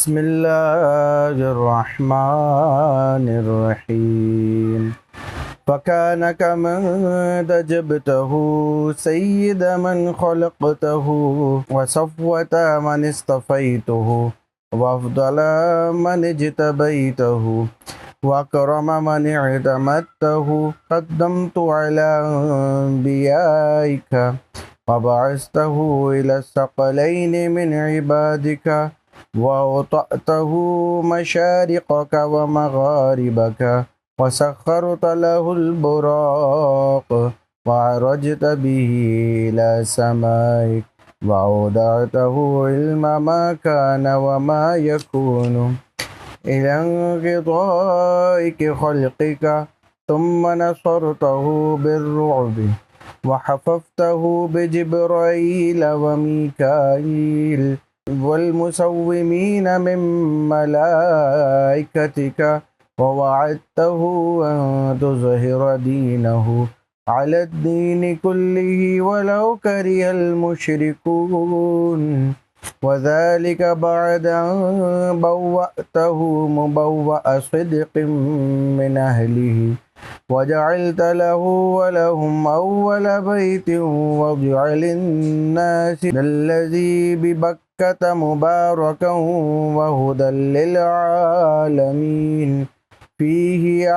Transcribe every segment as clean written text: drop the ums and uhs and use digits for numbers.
بسم الله الرحمن الرحيم فكان كمن دجبته سيد من خلقته وصفوة من اصطفيته وأفضل من اجتبيته وأكرم من اعتمدته قدمت على أنبيائك وبعثته إلى الثقلين من عبادك وأوطأته مشارقك ومغاربك وسخرت له البراق وعرجت به إلى سمائك وأودعته علم ما كان وما يكون إلى انقضاء خلقك ثم نصرته بالرعب وحففته بجبرائيل وميكائيل والمسومين من ملائكتك ووعدته أن تظهر دينه على الدين كله ولو كره المشركون وذلك بعد أن بوأته مبوأ صدق من أهله وجعلت له ولهم أول بيت وضع للناس الذي ببكة مباركا وهدى للعالمين فيه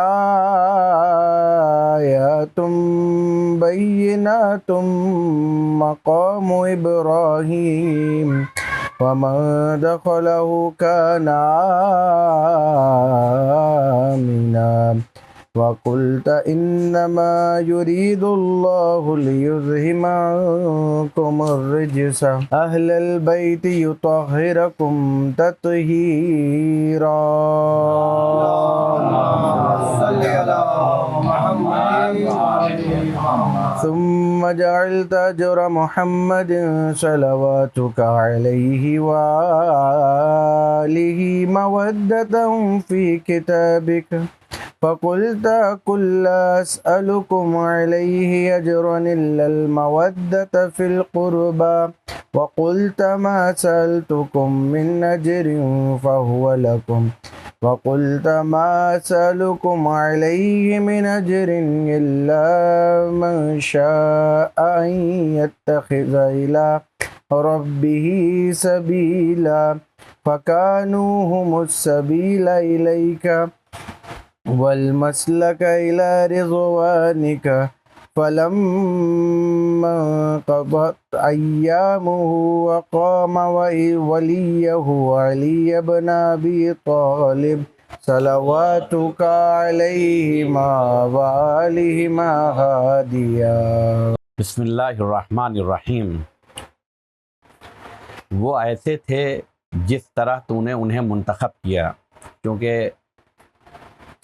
آيات بينات مقام إبراهيم ومن دخله كان آمنا وقلت إنما يريد الله ليذهب عنكم الرجس أهل البيت يطهركم تطهيرا ثم جعلت أجر محمد صلواتك عليه وآله مودة في كتابك فقلت قل لا أسألكم عليه أجرا إلا المودة في القربى وقلت ما سألتكم من أجر فهو لكم وقلت ما أسألكم عليه من أجر إلا من شاء أن يتخذ إلى ربه سبيلا فكانوا هم السبيل إليك والمسلك إلى رضوانك فلما انقضت أيامه وقام وليه علي بن أبي طالب صلواتك عليهما وآلهما هاديا. بسم اللہ الرحمن الرحیم. وہ ایسے تھے جس طرح تو نے انہیں منتخب کیا. کیونکہ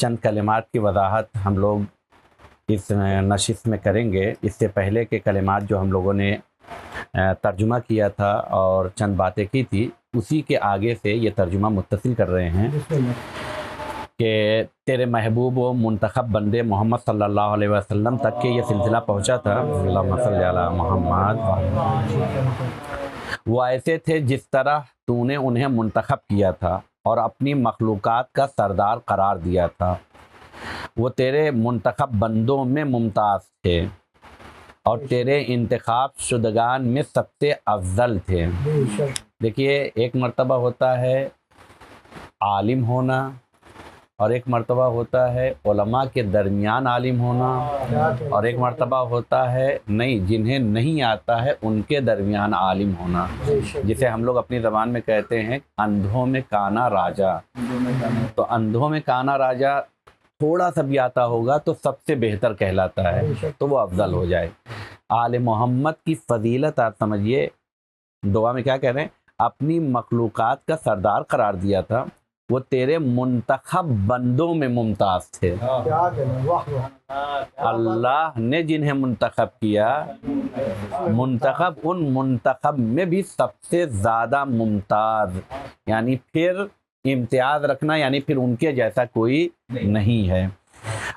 چند کلمات کی وضاحت ہم لوگ اس نشست میں کریں گے. اس سے پہلے کے کلمات جو ہم لوگوں نے ترجمہ کیا تھا اور چند باتیں کی تھی، اسی کے آگے سے یہ ترجمہ متصل کر رہے ہیں کہ تیرے محبوب و منتخب بندے محمد صلی اللہ علیہ وسلم تک کہ یہ سلسلہ پہنچا تھا. اللہم صلی علی محمد. وہ ایسے تھے جس طرح تو نے انہیں منتخب کیا تھا اور اپنی مخلوقات کا سردار قرار دیا تھا. وہ تیرے منتخب بندوں میں ممتاز تھے اور تیرے انتخاب شدگان میں سب سے افضل تھے. دیکھیے، ایک مرتبہ ہوتا ہے عالم ہونا اور ایک مرتبہ ہوتا ہے علماء کے درمیان عالم ہونا اور ایک مرتبہ ہوتا ہے نہیں، جنہیں نہیں آتا ہے ان کے درمیان عالم ہونا، جسے ہم لوگ اپنی زبان میں کہتے ہیں اندھوں میں کانا راجا. تو اندھوں میں کانا راجا تھوڑا سا بھی آتا ہوگا تو سب سے بہتر کہلاتا ہے، تو وہ افضل ہو جائے. آل محمد کی فضیلت آپ سمجھیے. دعا میں کیا کہہ رہے ہیں؟ اپنی مخلوقات کا سردار قرار دیا تھا. وہ تیرے منتخب بندوں میں ممتاز تھے. اللہ نے جنہیں منتخب کیا، منتخب ان منتخب میں بھی سب سے زیادہ ممتاز، یعنی پھر امتیاز رکھنا، یعنی پھر ان کے جیسا کوئی نہیں ہے.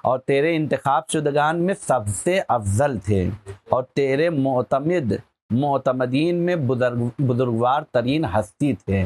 اور تیرے انتخاب شدگان میں سب سے افضل تھے اور تیرے معتمدین میں بزرگوار ترین ہستی تھے.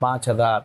5,000,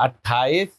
28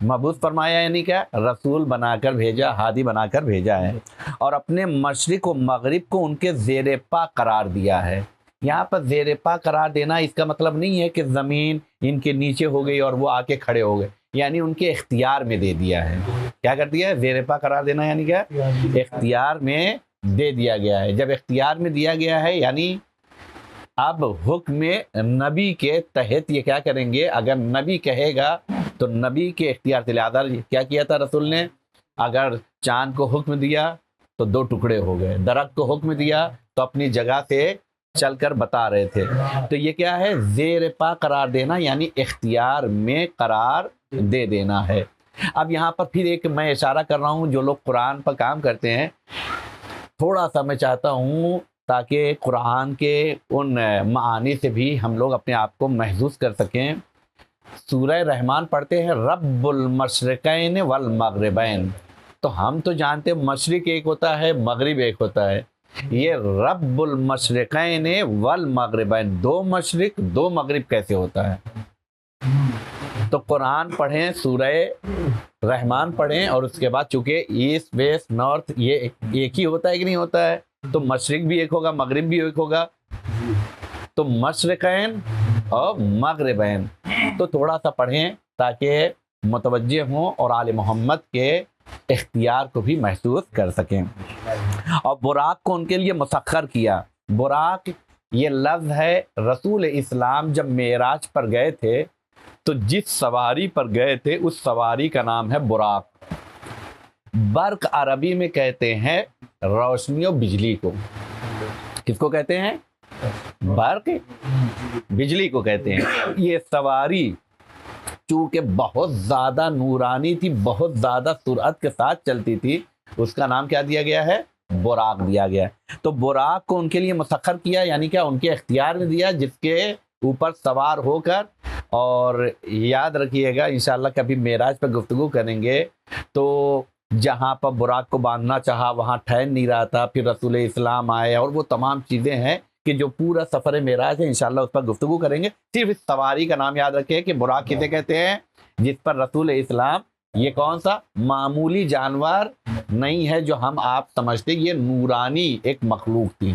مبعوث فرمایا یعنی کیا؟ رسول بنا کر بھیجا، ہادی بنا کر بھیجا ہے، اور اپنے مشرق و مغرب کو ان کے زیر پا قرار دیا ہے۔ یہاں پر زیر پا قرار دینا اس کا مطلب نہیں ہے کہ زمین ان کے نیچے ہو گئی اور وہ آ کے کھڑے ہو گئے، یعنی ان کے اختیار میں دے دیا ہے۔ کیا کر دیا ہے؟ زیر پا قرار دینا یعنی کیا؟ اختیار میں دے دیا گیا ہے۔ جب اختیار میں دیا گیا ہے یعنی اب حکم نبی کے تحت یہ کیا کریں گے؟ اگر نبی کہے گا تو نبی کے اختیار سے، لہٰذا کیا کیا تھا رسول نے؟ اگر چاند کو حکم دیا تو 2 ٹکڑے ہو گئے، درخت کو حکم دیا تو اپنی جگہ سے چل کر بتا رہے تھے۔ تو یہ کیا ہے؟ زیر پا قرار دینا یعنی اختیار میں قرار دے دینا ہے۔ اب یہاں پر پھر ایک میں اشارہ کر رہا ہوں، جو لوگ قرآن پر کام کرتے ہیں، تھوڑا سا میں چاہتا ہوں تاکہ قرآن کے ان معانی سے بھی ہم لوگ اپنے آپ کو محظوظ کر سکیں۔ سورہ رحمان پڑھتے ہیں رب المشرقین والمغربین، تو ہم تو جانتے ہیں مشرق ایک ہوتا ہے، مغرب ایک ہوتا ہے۔ یہ رب المشرقین والمغربین، 2 مشرق 2 مغرب کیسے ہوتا ہے؟ تو قرآن پڑھیں، سورہ رحمان پڑھیں، اور اس کے بعد چونکہ ایسٹ ویسٹ نارتھ یہ ایک ہی ہوتا ہے کہ نہیں ہوتا ہے، تو مشرق بھی ایک ہوگا، مغرب بھی ایک ہوگا، تو مشرقین اور مغربین۔ تو تھوڑا سا پڑھیں تاکہ متوجہ ہوں اور آل محمد کے اختیار کو بھی محسوس کر سکیں۔ اور براق کو ان کے لیے مسخر کیا۔ براق یہ لفظ ہے، رسول اسلام جب معراج پر گئے تھے تو جس سواری پر گئے تھے اس سواری کا نام ہے براق۔ برق عربی میں کہتے ہیں روشنی و بجلی کو۔ کس کو کہتے ہیں؟ برق، بجلی کو کہتے ہیں۔ یہ سواری چونکہ بہت زیادہ نورانی تھی، بہت زیادہ سرعت کے ساتھ چلتی تھی، اس کا نام کیا دیا گیا ہے؟ براق دیا گیا ہے۔ تو براق کو ان کے لیے مسخر کیا یعنی کیا؟ ان کے اختیار میں دیا، جس کے اوپر سوار ہو کر، اور یاد رکھیے گا انشاءاللہ کبھی معراج پہ گفتگو کریں گے تو جہاں پر براق کو باندھنا چاہا وہاں ٹھہر نہیں رہا تھا، پھر رسول اسلام آئے، اور وہ تمام چیزیں ہیں کہ جو پورا سفر معراج ہے انشاءاللہ اس پر گفتگو کریں گے۔ صرف اس سواری کا نام یاد رکھیں کہ براق کسے کہتے ہیں؟ جس پر رسول اسلام، یہ کون سا معمولی جانور نہیں ہے جو ہم آپ سمجھتے، یہ نورانی ایک مخلوق تھی۔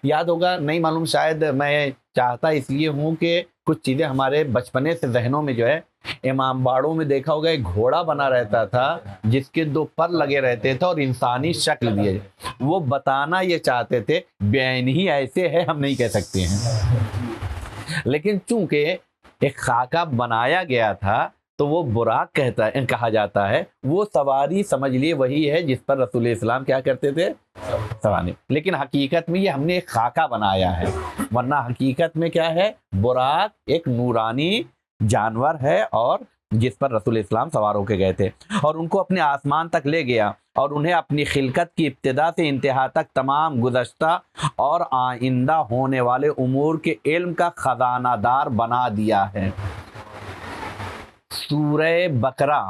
یاد ہوگا، نہیں معلوم، شاید میں چاہتا اس لیے ہوں کہ کچھ چیزیں ہمارے بچپنے سے ذہنوں میں جو ہے، امام باڑوں میں دیکھا ہوگا ایک گھوڑا بنا رہتا تھا جس کے 2 پر لگے رہتے تھے اور انسانی شکل دیے، وہ بتانا یہ چاہتے تھے بین ہی ایسے ہے، ہم نہیں کہہ سکتے ہیں، لیکن چونکہ ایک خاکہ بنایا گیا تھا تو وہ براق کہا جاتا ہے۔ وہ سواری سمجھ لیے وہی ہے جس پر رسول اسلام کیا کرتے تھے؟ سواری۔ لیکن حقیقت میں یہ ہم نے ایک خاکہ بنایا ہے، ورنہ حقیقت میں کیا ہے؟ براق ایک نورانی جانور ہے، اور جس پر رسول اسلام سوار ہو کے گئے تھے، اور ان کو اپنے آسمان تک لے گیا، اور انہیں اپنی خلقت کی ابتدا سے انتہا تک تمام گزشتہ اور آئندہ ہونے والے امور کے علم کا خزانہ دار بنا دیا ہے۔ سورہ بقرہ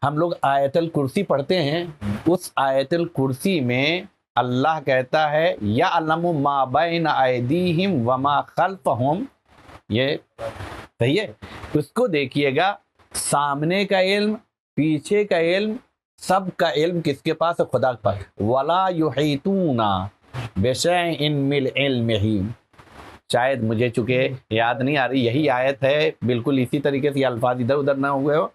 ہم لوگ آیت الکرسی پڑھتے ہیں، اس آیت الکرسی میں اللہ کہتا ہے یعلم ما بین ایدیہم وما خلفہم، یہ صحیح ہے، اس کو دیکھیے گا، سامنے کا علم، پیچھے کا علم، سب کا علم کس کے پاس ہے؟ خدا کے پاس۔ ولا یحیطون بشیء من علمہ، شاید مجھے چونکہ یاد نہیں آ رہی، یہی آیت ہے، بالکل اسی طریقے سے یہ الفاظ ادھر ادھر نہ ہوئے ہو۔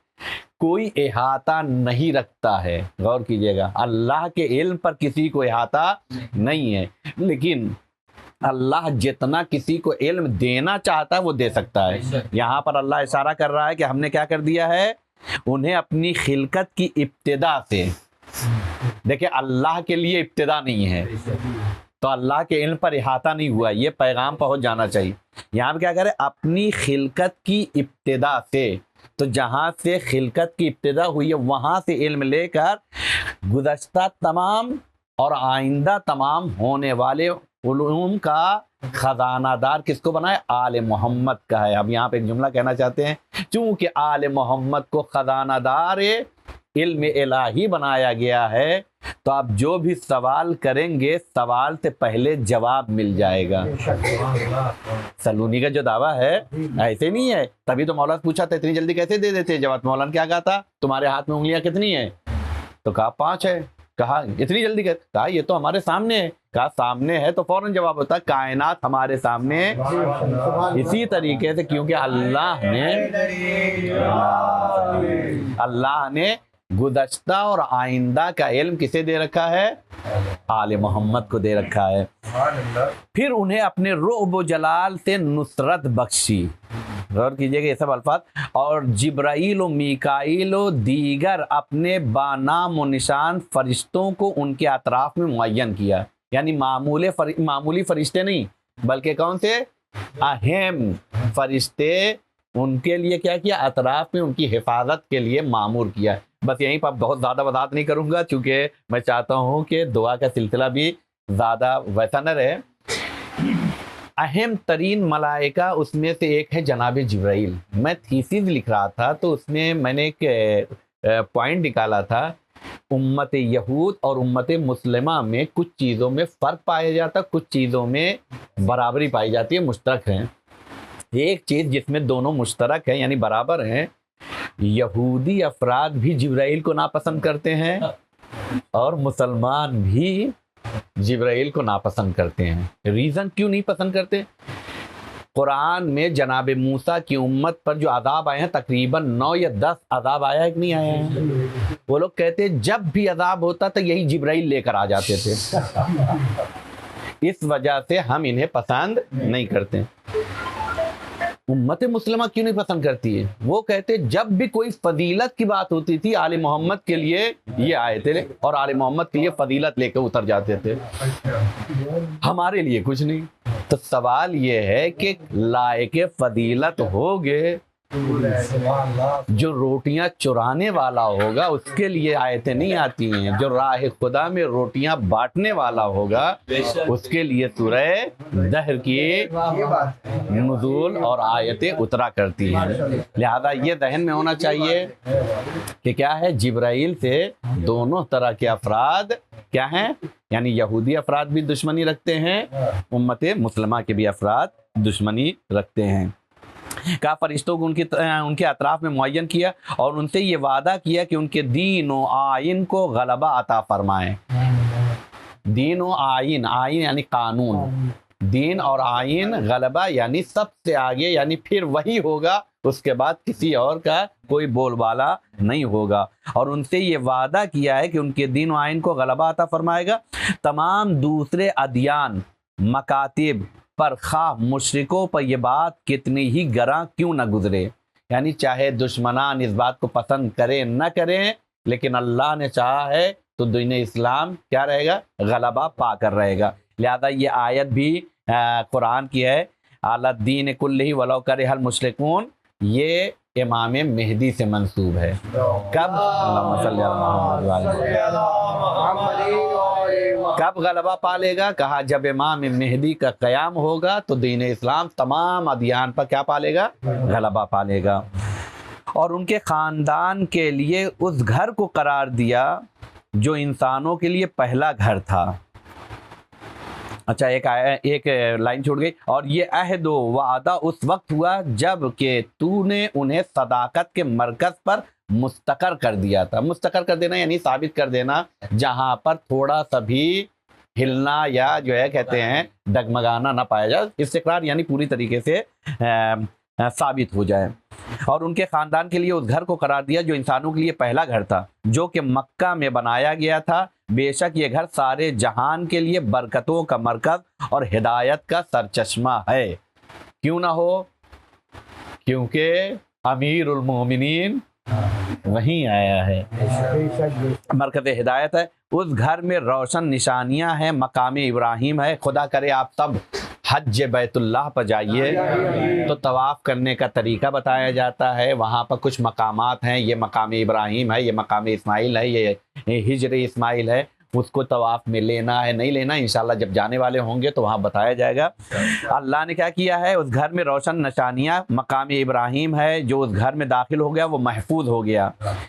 کوئی احاطہ نہیں رکھتا ہے، غور کیجئے گا، اللہ کے علم پر کسی کو احاطہ نہیں ہے، لیکن اللہ جتنا کسی کو علم دینا چاہتا ہے وہ دے سکتا ہے۔ یہاں پر اللہ اشارہ کر رہا ہے کہ ہم نے کیا کر دیا ہے؟ انہیں اپنی خلقت کی ابتدا سے، دیکھیں اللہ کے لیے ابتدا نہیں ہے تو اللہ کے علم پر احاطہ نہیں ہوا، یہ پیغام پہنچ جانا چاہیے۔ یہاں پہ کیا کرے؟ اپنی خلقت کی ابتدا سے، تو جہاں سے خلقت کی ابتدا ہوئی ہے وہاں سے علم لے کر گزشتہ تمام اور آئندہ تمام ہونے والے علوم کا خزانہ دار کس کو بنائے؟ آل محمد کا ہے۔ اب یہاں پہ ایک جملہ کہنا چاہتے ہیں، چونکہ آل محمد کو خزانہ دار علم الہی بنایا گیا ہے تو آپ جو بھی سوال کریں گے سوال سے پہلے جواب مل جائے گا. سلونی کا جو دعویٰ ہے ایسے نہیں ہے. تبھی تو مولانا پوچھا تھا اتنی جلدی کیسے دے دیتے جواب. مولانا کیا کہا تھا؟ تمہارے ہاتھ میں انگلیاں کتنی ہیں؟ تو کہا 5 ہے. کہا اتنی جلدی کہا یہ تو ہمارے سامنے ہے. کہا سامنے ہے تو فوراً جواب ہوتا ہے. کائنات ہمارے سامنے اسی طریقے سے کیونکہ اللہ نے گزشتہ اور آئندہ کا علم کسے دے رکھا ہے؟ آل محمد کو دے رکھا ہے. پھر انہیں اپنے رعب و جلال سے نصرت بخشی. غور کیجئے کہ یہ سب الفاظ. اور جبرائیل و میکائیل و دیگر اپنے بانام و نشان فرشتوں کو ان کے اطراف میں معین کیا. یعنی معمولی فرشتے نہیں بلکہ کون سے؟ اہم فرشتے. ان کے لیے کیا کیا؟ اطراف میں ان کی حفاظت کے لیے معمور کیا. بس یہیں پر بہت زیادہ وضاحت نہیں کروں گا چونکہ میں چاہتا ہوں کہ دعا کا سلسلہ بھی زیادہ ویسا نہ رہے. اہم ترین ملائکہ اس میں سے ایک ہے جناب جبرائیل. میں تھیسز لکھ رہا تھا تو اس میں نے ایک پوائنٹ نکالا تھا. امت یہود اور امت مسلمہ میں کچھ چیزوں میں فرق پایا جاتا، کچھ چیزوں میں برابری پائی جاتی ہے، مشترک ہیں. ایک چیز جس میں دونوں مشترک ہیں یعنی برابر ہیں، یہودی افراد بھی جبرائیل کو ناپسند کرتے ہیں اور مسلمان بھی جبرائیل کو ناپسند کرتے ہیں. ریزن کیوں نہیں پسند کرتے؟ قرآن میں جناب موسیٰ کی امت پر جو عذاب آئے ہیں تقریباً 9 یا 10 عذاب آیا ہے کہ نہیں آیا ہے. وہ لوگ کہتے ہیں جب بھی عذاب ہوتا تھا یہی جبرائیل لے کر آ جاتے تھے. اس وجہ سے ہم انہیں پسند نہیں کرتے. امت مسلمہ کیوں نہیں پسند کرتی ہے؟ وہ کہتے جب بھی کوئی فضیلت کی بات ہوتی تھی آل محمد کے لیے یہ آئے تھے اور آل محمد کے لیے فضیلت لے کے اتر جاتے تھے، ہمارے لیے کچھ نہیں. تو سوال یہ ہے کہ لائق فضیلت ہوگے، جو روٹیاں چرانے والا ہوگا اس کے لیے آیتیں نہیں آتی ہیں. جو راہ خدا میں روٹیاں بانٹنے والا ہوگا اس کے لیے سورہ دہر کی نزول اور آیتیں اترا کرتی ہیں. لہذا یہ ذہن میں ہونا چاہیے کہ کیا ہے، جبرائیل سے دونوں طرح کے افراد کیا ہیں، یعنی یہودی افراد بھی دشمنی رکھتے ہیں، امت مسلمہ کے بھی افراد دشمنی رکھتے ہیں. کہا فرشتوں کو ان کے اطراف میں معین کیا اور ان سے یہ وعدہ کیا کہ ان کے دین و آئین کو غلبہ عطا فرمائیں. دین و آئین، آئین یعنی قانون، دین اور آئین، غلبہ یعنی سب سے آگے، یعنی پھر وہی ہوگا، اس کے بعد کسی اور کا کوئی بول بالا نہیں ہوگا. اور ان سے یہ وعدہ کیا ہے کہ ان کے دین و آئین کو غلبہ عطا فرمائے گا. تمام دوسرے ادیان، مکاتب پر خواہ مشرکوں پر یہ بات کتنی ہی گراں کیوں نہ گزرے، یعنی چاہے دشمنان اس بات کو پسند کریں نہ کریں، لیکن اللہ نے چاہا ہے تو دین اسلام کیا رہے گا؟ غلبہ پا کر رہے گا. لہذا یہ آیت بھی قرآن کی ہے، اعلیٰ دین کلہ ولو کرہ المشرکون، یہ امام مہدی سے منسوب ہے. کب؟ اللہم صلی اللہ کب غلبہ پالے گا؟ کہا جب امام مہدی کا قیام ہوگا تو دین اسلام تمام ادیان پر کیا پالے گا؟ غلبہ پالے گا. اور ان کے خاندان کے لیے اس گھر کو قرار دیا جو انسانوں کے لیے پہلا گھر تھا. اچھا ایک لائن چھوڑ گئی. اور یہ عہد و وعدہ اس وقت ہوا جب کہ تو نے انہیں صداقت کے مرکز پر مستقر کر دیا تھا. مستقر کر دینا یعنی ثابت کر دینا، جہاں پر تھوڑا سا بھی ہلنا یا جو ہے کہتے ہیں ڈگمگانا نہ پایا جائے. استقرار یعنی پوری طریقے سے ثابت ہو جائے. اور ان کے خاندان کے لیے اس گھر کو قرار دیا جو انسانوں کے لیے پہلا گھر تھا، جو کہ مکہ میں بنایا گیا تھا. بے شک یہ گھر سارے جہان کے لیے برکتوں کا مرکز اور ہدایت کا سرچشمہ ہے. کیوں نہ ہو؟ کیونکہ امیر المومنین وہیں آیا ہے، مرکز ہدایت ہے. اس گھر میں روشن نشانیاں ہیں، مقام ابراہیم ہے. خدا کرے آپ سب حج بیت اللہ پر جائیے تو طواف کرنے کا طریقہ بتایا جاتا ہے. وہاں پر کچھ مقامات ہیں، یہ مقام ابراہیم ہے، یہ مقام اسماعیل ہے، یہ ہجر اسماعیل ہے. اس کو طواف میں لینا ہے نہیں لینا، انشاءاللہ جب جانے والے ہوں گے تو وہاں بتایا جائے گا۔ اللہ نے کیا کیا ہے، اس گھر میں روشن نشانیاں، مقام ابراہیم ہے، جو اس گھر میں داخل ہو گیا وہ محفوظ ہو گیا۔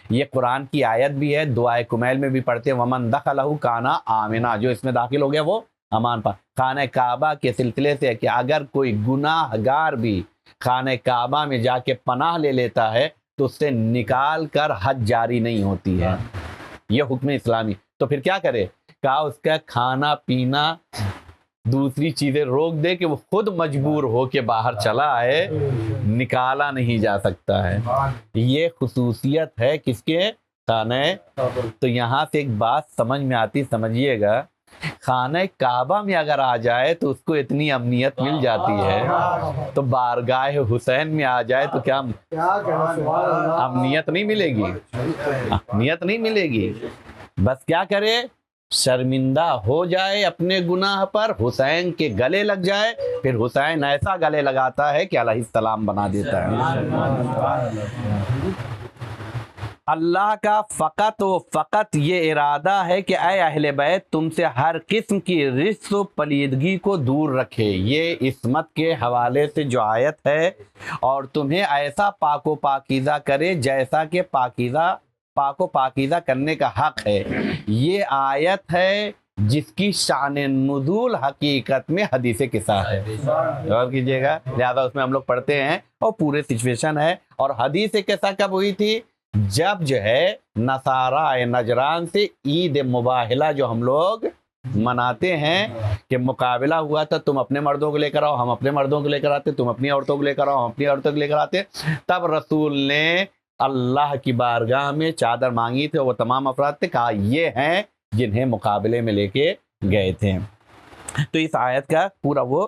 یہ قرآن کی آیت بھی ہے، دعائے کمیل میں بھی پڑھتے ہیں ومن دخلہ کان آمنا، جو اس میں داخل ہو گیا وہ امان پا۔ خانہ کعبہ کے سلسلے سے کہ اگر کوئی گناہ گار بھی خانہ کعبہ میں جا کے پناہ لے لیتا ہے تو اس سے نکال کر حج جاری نہیں ہوتی ہے، یہ حکم اسلامی۔ تو پھر کیا کرے، کہا اس کا کھانا پینا دوسری چیزیں روک دے کہ وہ خود مجبور ہو کے باہر چلا آئے، نکالا نہیں جا سکتا ہے۔ یہ خصوصیت ہے کس کے، خانہ۔ تو یہاں سے ایک بات سمجھ میں آتی، سمجھیے گا، خانہ کعبہ میں اگر آ جائے تو اس کو اتنی امنیت مل جاتی ہے، تو بارگاہ حسین میں آ جائے تو کیا امنیت نہیں ملے گی، امنیت نہیں ملے گی۔ بس کیا کرے، شرمندہ ہو جائے اپنے گناہ پر، حسین کے گلے لگ جائے، پھر حسین ایسا گلے لگاتا ہے کہ علیہ السلام بنا دیتا ہے۔ اللہ کا فقط و فقط یہ ارادہ ہے کہ اے اہل بیت تم سے ہر قسم کی رجس و پلیدگی کو دور رکھے، یہ عصمت کے حوالے سے جو آیت ہے، اور تمہیں ایسا پاک و پاکیزہ کرے جیسا کہ پاک و پاکیزہ کرنے کا حق ہے۔ یہ آیت ہے جس کی شان نزول حقیقت میں حدیث قصہ ہے، غور کیجئے گا، لہذا اس میں ہم لوگ پڑھتے ہیں اور پورے سچویشن ہے۔ اور حدیث قصہ کب ہوئی تھی، جب جو ہے نصارہ نجران سے عید مباہلہ جو ہم لوگ مناتے ہیں کہ مقابلہ ہوا تھا، تم اپنے مردوں کو لے کر آؤ، ہم اپنے مردوں کو لے کر آتے، تم اپنی عورتوں کو لے کر آؤ، ہم اپنی عورتوں کو لے کر آتے، تب رسول نے اللہ کی بارگاہ میں چادر مانگی تھی، وہ تمام افراد تھے، کہا یہ ہیں جنہیں مقابلے میں لے کے گئے تھے۔ تو اس آیت کا پورا وہ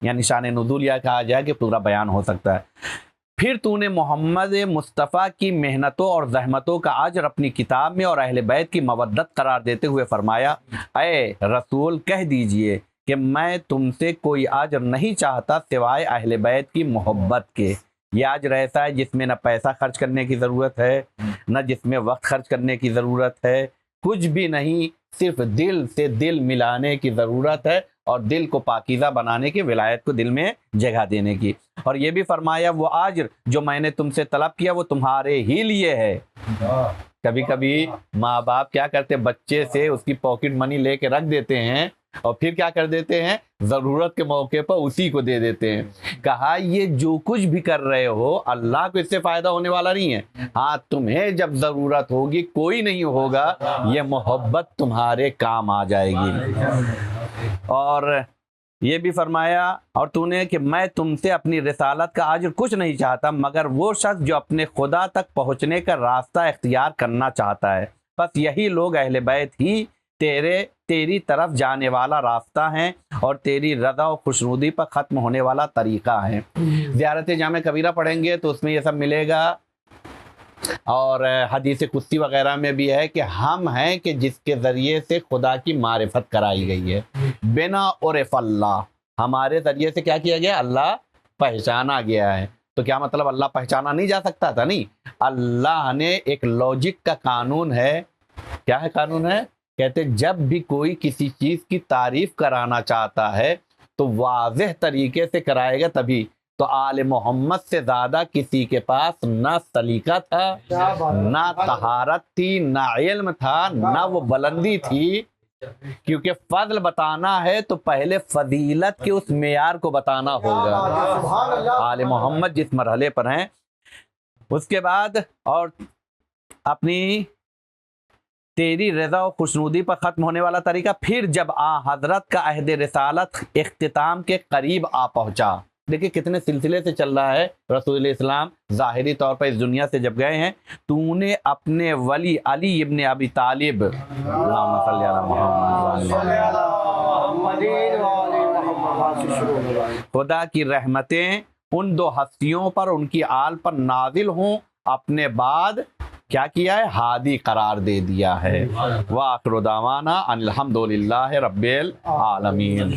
یعنی شان نزول یا کہا جائے کہ پورا بیان ہو سکتا ہے۔ پھر تو نے محمد مصطفیٰ کی محنتوں اور زحمتوں کا اجر اپنی کتاب میں اور اہل بیت کی مودت قرار دیتے ہوئے فرمایا، اے رسول کہہ دیجئے کہ میں تم سے کوئی اجر نہیں چاہتا سوائے اہل بیت کی محبت کے۔ یہ اجر ایسا ہے جس میں نہ پیسہ خرچ کرنے کی ضرورت ہے، نہ جس میں وقت خرچ کرنے کی ضرورت ہے، کچھ بھی نہیں، صرف دل سے دل ملانے کی ضرورت ہے اور دل کو پاکیزہ بنانے کی، ولایت کو دل میں جگہ دینے کی۔ اور یہ بھی فرمایا وہ اجر جو میں نے تم سے طلب کیا وہ تمہارے ہی لیے ہے۔ کبھی کبھی ماں باپ کیا کرتے، بچے سے اس کی پاکٹ منی لے کے رکھ دیتے ہیں اور پھر کیا کر دیتے ہیں، ضرورت کے موقع پر اسی کو دے دیتے ہیں۔ کہا یہ جو کچھ بھی کر رہے ہو اللہ کو اس سے فائدہ ہونے والا نہیں ہے، ہاں تمہیں جب ضرورت ہوگی کوئی نہیں ہوگا، یہ محبت تمہارے کام آ جائے گی۔ اور یہ بھی فرمایا اور تو نے کہ میں تم سے اپنی رسالت کا اجر کچھ نہیں چاہتا مگر وہ شخص جو اپنے خدا تک پہنچنے کا راستہ اختیار کرنا چاہتا ہے، بس یہی لوگ اہل بیت ہی تیری طرف جانے والا راستہ ہیں اور تیری رضا و خوشنودی پر ختم ہونے والا طریقہ ہیں۔ زیارت جامع کبیرہ پڑھیں گے تو اس میں یہ سب ملے گا، اور حدیث قدسی وغیرہ میں بھی ہے کہ ہم ہیں کہ جس کے ذریعے سے خدا کی معرفت کرائی گئی ہے، بنا عرف اللہ، ہمارے ذریعے سے کیا کیا گیا، اللہ پہچانا گیا ہے۔ تو کیا مطلب اللہ پہچانا نہیں جا سکتا تھا؟ نہیں، اللہ نے ایک لاجک کا قانون ہے، کیا ہے قانون ہے، کہتے جب بھی کوئی کسی چیز کی تعریف کرانا چاہتا ہے تو واضح طریقے سے کرائے گا تبھی۔ تو آل محمد سے زیادہ کسی کے پاس نہ سلیقہ تھا، نہ طہارت تھی، نہ علم تھا، نہ وہ بلندی تھی، کیونکہ فضل بتانا ہے تو پہلے فضیلت کے اس معیار کو بتانا ہوگا۔ آل محمد جس مرحلے پر ہیں، اس کے بعد اور اپنی تیری رضا و خوشنودی پر ختم ہونے والا طریقہ، پھر جب حضرت کا عہد رسالت اختتام کے قریب آ پہنچا، دیکھیں کتنے سلسلے سے چل رہا ہے، رسول اسلام ظاہری طور پر اس دنیا سے جب گئے ہیں، تو نے اپنے ولی علی ابن ابی طالب، اللہم صلی علی محمد، خدا کی رحمتیں ان دو ہستیوں پر، ان کی آل پر نازل ہوں، اپنے بعد کیا کیا ہے، ہادی قرار دے دیا ہے۔ وآخر دعوانا ان الحمدللہ رب العالمین،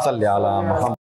صلی علی محمد۔